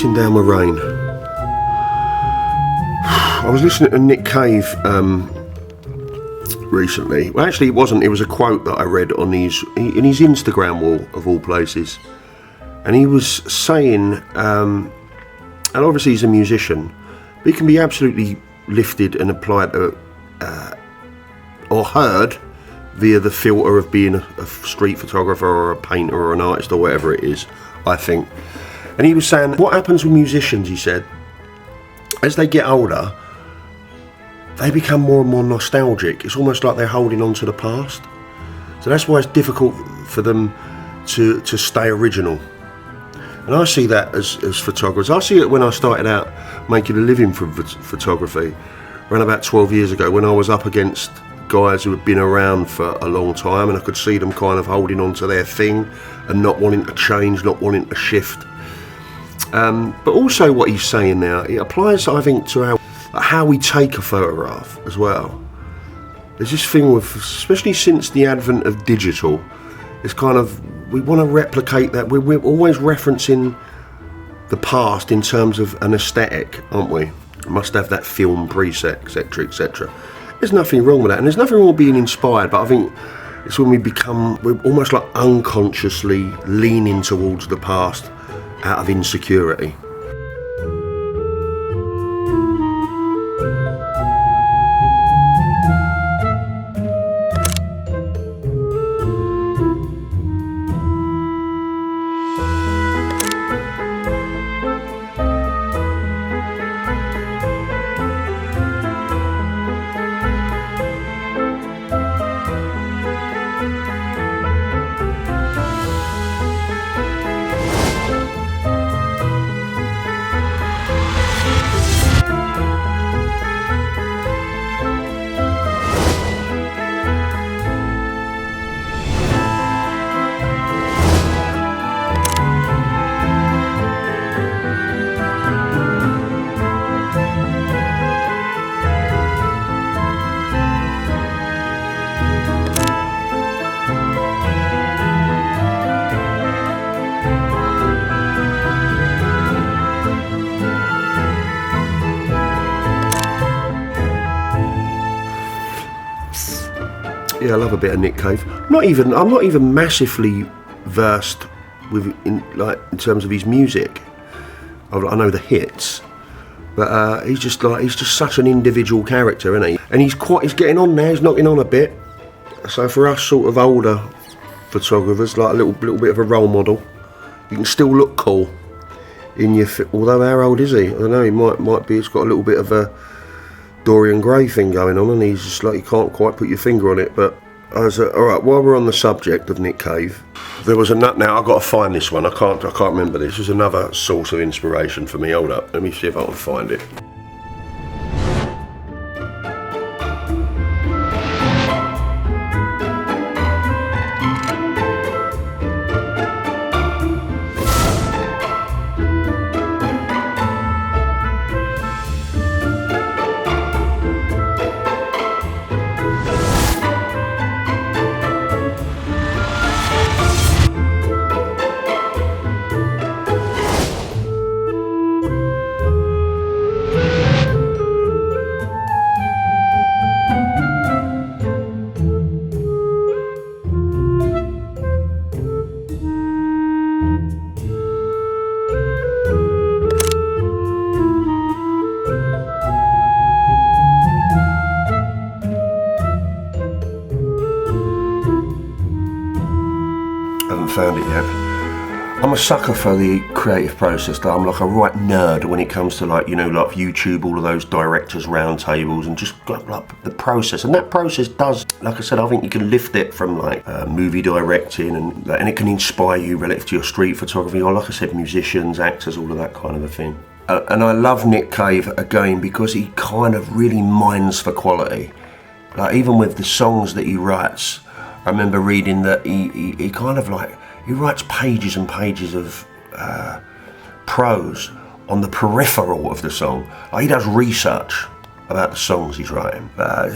Chasing Down the Rain. I was listening to Nick Cave recently. Well, actually it wasn't, it was a quote that I read on in his Instagram wall, of all places. And he was saying, and obviously he's a musician, but he can be absolutely lifted and applied to, or heard via the filter of being a street photographer or a painter or an artist or whatever it is, I think. And he was saying, what happens with musicians, he said, as they get older, they become more and more nostalgic. It's almost like they're holding on to the past. So that's why it's difficult for them to stay original. And I see that as photographers. I see it when I started out making a living from photography, around about 12 years ago, when I was up against guys who had been around for a long time, and I could see them kind of holding on to their thing and not wanting to change, not wanting to shift. But also what he's saying now, it applies, I think, to how we take a photograph as well. There's this thing with, especially since the advent of digital, it's kind of, we want to replicate that. We're always referencing the past in terms of an aesthetic, aren't we? Must have that film preset, etc., etc. There's nothing wrong with that, and there's nothing wrong with being inspired, but I think it's when we're almost like unconsciously leaning towards the past out of insecurity. Yeah, I love a bit of Nick Cave. I'm not even massively versed in terms of his music. I know the hits, but he's just such an individual character, isn't he? And he's getting on now. He's knocking on a bit. So for us sort of older photographers, like a little bit of a role model, you can still look cool in your. Although how old is he? I don't know. He might be. He's got a little bit of a Dorian Gray thing going on, and he's just like, you can't quite put your finger on it. But all right, while we're on the subject of Nick Cave, there was now I've got to find this one. I can't remember this. This was another source of inspiration for me. Hold up, let me see if I can find it. Found it yet. I'm a sucker for the creative process. I'm like a right nerd when it comes to like YouTube, all of those directors round tables, and just like the process. And that process does, like I said, I think you can lift it from like movie directing, and it can inspire you relative to your street photography, or like I said, musicians, actors, all of that kind of a thing. And I love Nick Cave again because he kind of really mines for quality. Like even with the songs that he writes, I remember reading that he kind of like, he writes pages and pages of prose on the peripheral of the song. Like he does research about the songs he's writing.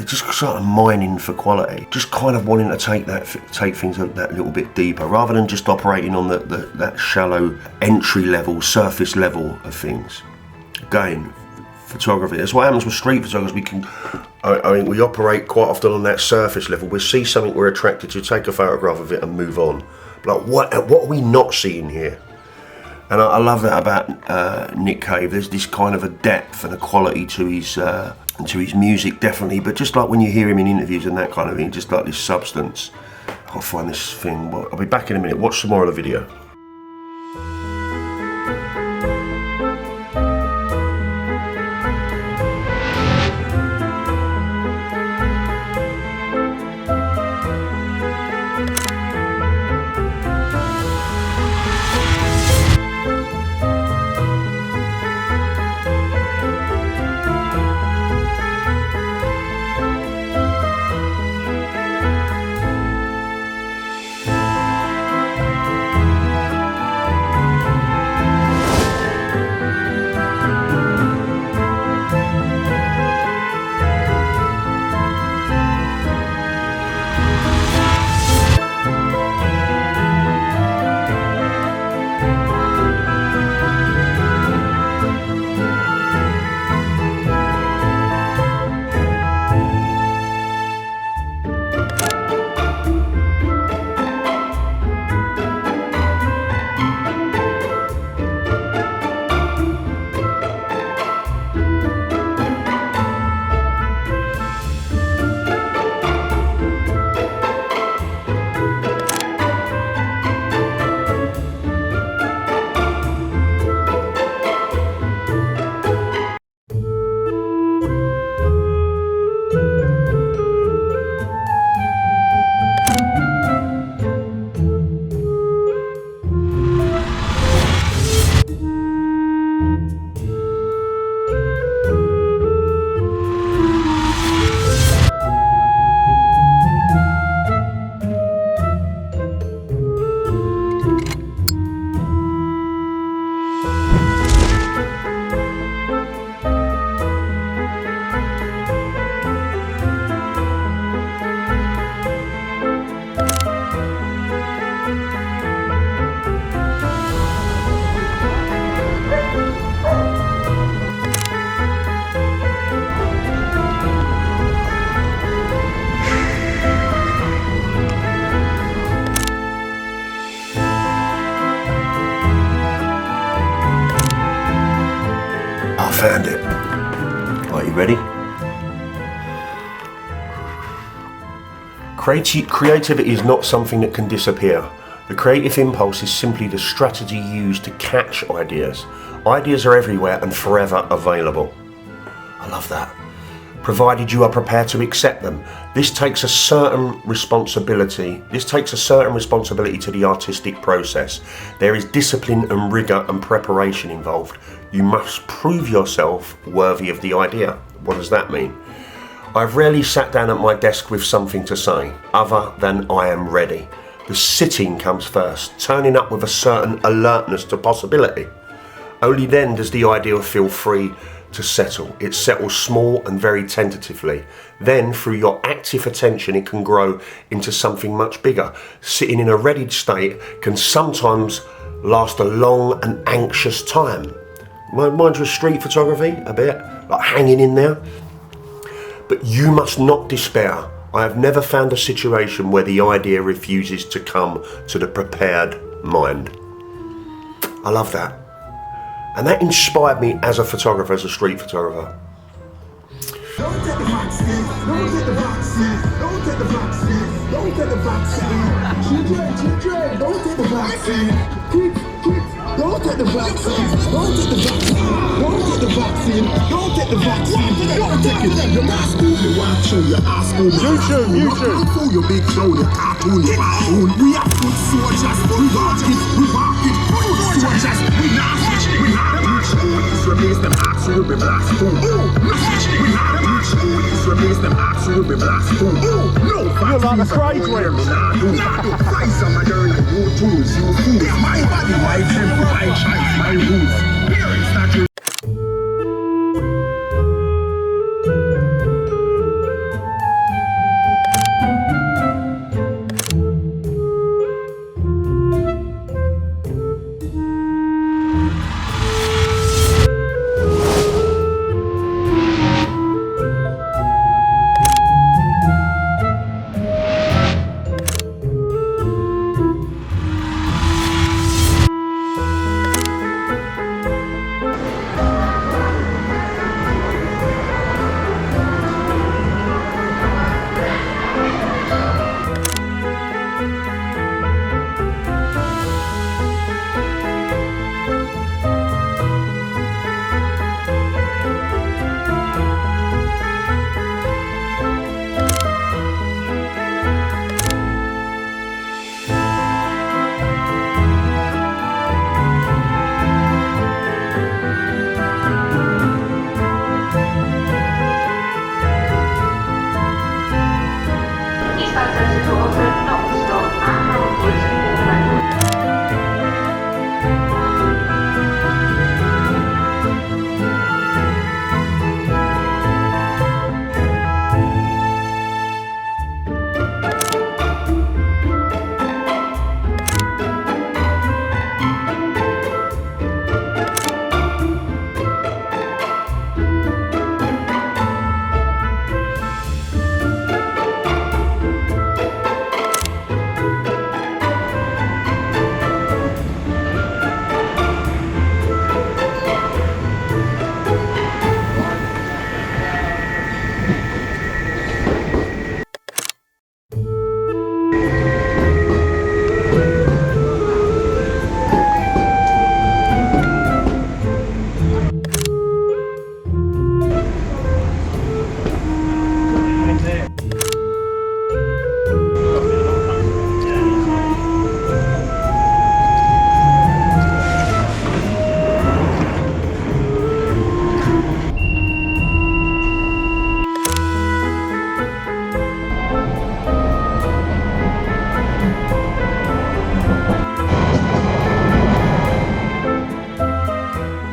Just sort of mining for quality, just kind of wanting to take things that little bit deeper, rather than just operating on that shallow entry level, surface level of things. Again, photography. That's what happens with street photographers. I mean, we operate quite often on that surface level. We see something we're attracted to, take a photograph of it, and move on. Like, what are we not seeing here? And I love that about Nick Cave. There's this kind of a depth and a quality to his music, definitely. But just like when you hear him in interviews and that kind of thing, just like this substance. I'll find this thing. Well, I'll be back in a minute. Watch some more of the video. Found it. Are you ready? Creativity is not something that can disappear. The creative impulse is simply the strategy used to catch ideas. Ideas are everywhere and forever available. I love that. Provided you are prepared to accept them. This takes a certain responsibility. This takes a certain responsibility to the artistic process. There is discipline and rigour and preparation involved. You must prove yourself worthy of the idea. What does that mean? I've rarely sat down at my desk with something to say, other than I am ready. The sitting comes first, turning up with a certain alertness to possibility. Only then does the idea feel free to settle. It settles small and very tentatively. Then, through your active attention, it can grow into something much bigger. Sitting in a readied state can sometimes last a long and anxious time. Mind you, street photography, a bit, like hanging in there. But you must not despair. I have never found a situation where the idea refuses to come to the prepared mind. I love that. And that inspired me as a photographer, as a street photographer. Don't take the vaccine, don't take the vaccine, don't take the vaccine, don't take the vaccine. Children, don't take the vaccine. Kids, don't take the vaccine, don't take the vaccine, don't take the vaccine, don't take the vaccine, don't take it. Your mask school, you want show your ass school. YouTube. For your big show, your cartoon, your cartoon. We are foot soldiers, we rock it, foot soldiers, we not switch, we not reach. Replace them acts will be blast food. We not reach. Replace them acts will be blast food. No facts. You're like a crazy one. Me not do. Price on my girl and you tools, you fools. My body, my temple, my choice, my rules. Parents not you.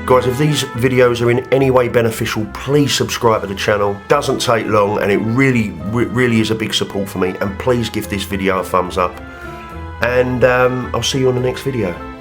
Guys, if these videos are in any way beneficial, please subscribe to the channel. Doesn't take long, and it really is a big support for me. And please give this video a thumbs up. And I'll see you on the next video.